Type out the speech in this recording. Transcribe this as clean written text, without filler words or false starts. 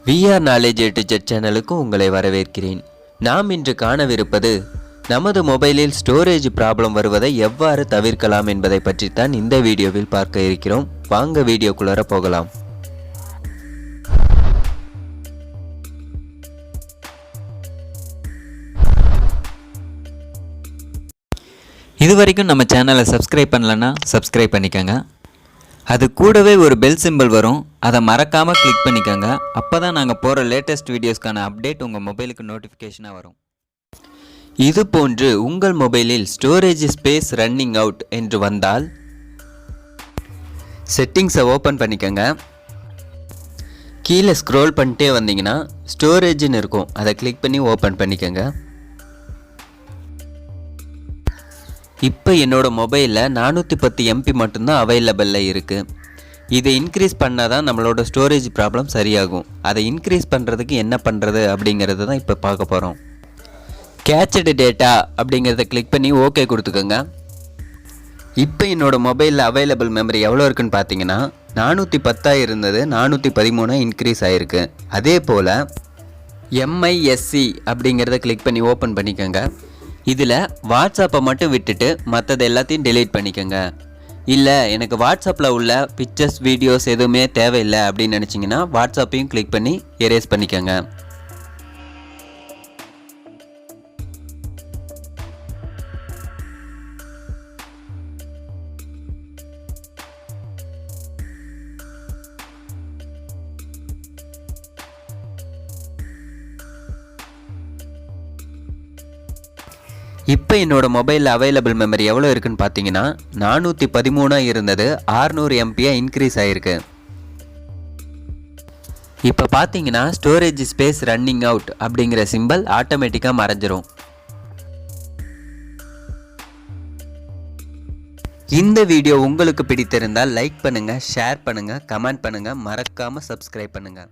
VR knowledge AtoZ சேனலுக்கு உங்களை வரவேற்கிறேன். நாம் இன்று காணவிருப்பது நமது மொபைலில் ஸ்டோரேஜ் ப்ராப்ளம் வருவதை எவ்வாறு தவிர்க்கலாம் என்பதை பற்றி தான் இந்த வீடியோவில் பார்க்க இருக்கிறோம். வாங்க வீடியோக்குள்ளார போகலாம். இதுவரைக்கும் நம்ம சேனலை சப்ஸ்கிரைப் பண்ணலன்னா சப்ஸ்கிரைப் பண்ணிக்கோங்க. அது கூடவே ஒரு பெல் சிம்பிள் வரும், அதை மறக்காமல் கிளிக் பண்ணிக்கோங்க. அப்போ தான் நாங்கள் போகிற லேட்டஸ்ட் வீடியோஸ்க்கான அப்டேட் உங்கள் மொபைலுக்கு நோட்டிஃபிகேஷனாக வரும். இது போன்று உங்கள் மொபைலில் ஸ்டோரேஜ் ஸ்பேஸ் ரன்னிங் அவுட் என்று வந்தால் செட்டிங்ஸை ஓப்பன் பண்ணிக்கோங்க. கீழே ஸ்க்ரோல் பண்ணிட்டே வந்தீங்கன்னா ஸ்டோரேஜ்னு இருக்கும், அதை கிளிக் பண்ணி ஓப்பன் பண்ணிக்கோங்க. இப்போ என்னோடய மொபைலில் 410 MB மட்டும்தான் அவைலபிளில் இருக்குது. இதை இன்க்ரீஸ் பண்ணால் தான் நம்மளோட ஸ்டோரேஜ் ப்ராப்ளம் சரியாகும். அதை இன்க்ரீஸ் பண்ணுறதுக்கு என்ன பண்ணுறது அப்படிங்கிறது தான் இப்போ பார்க்க போகிறோம். கேட்சடு டேட்டா அப்படிங்கிறத கிளிக் பண்ணி ஓகே கொடுத்துக்கோங்க. இப்போ என்னோடய மொபைலில் அவைலபிள் மெமரி எவ்வளோ இருக்குன்னு பார்த்தீங்கன்னா 410 இருந்தது, 413 இன்க்ரீஸ் ஆகிருக்கு. அதே போல் MISC அப்படிங்கிறத கிளிக் பண்ணி ஓப்பன் பண்ணிக்கோங்க. இதில் வாட்ஸ்அப்பை மட்டும் விட்டுட்டு மற்றது எல்லாத்தையும் டெலீட் பண்ணிக்கோங்க. இல்லை எனக்கு வாட்ஸ்அப்பில் உள்ள பிக்சர்ஸ் வீடியோஸ் எதுவுமே தேவையில்லை அப்படின்னு நினச்சிங்கன்னா வாட்ஸ்அப்பையும் கிளிக் பண்ணி எரேஸ் பண்ணிக்கோங்க. இப்போ என்னோடய மொபைலில் அவைலபிள் மெமரி எவ்வளோ இருக்குன்னு பார்த்தீங்கன்னா 413 இருந்தது, 600 MB இன்க்ரீஸ் ஆகிருக்கு. இப்போ பார்த்தீங்கன்னா ஸ்டோரேஜ் ஸ்பேஸ் ரன்னிங் அவுட் அப்படிங்கிற சிம்பிள் ஆட்டோமேட்டிக்காக மறைஞ்சிரும். இந்த வீடியோ உங்களுக்கு பிடித்திருந்தால் லைக் பண்ணுங்கள், ஷேர் பண்ணுங்கள், கமெண்ட் பண்ணுங்கள், மறக்காமல் சப்ஸ்கிரைப் பண்ணுங்கள்.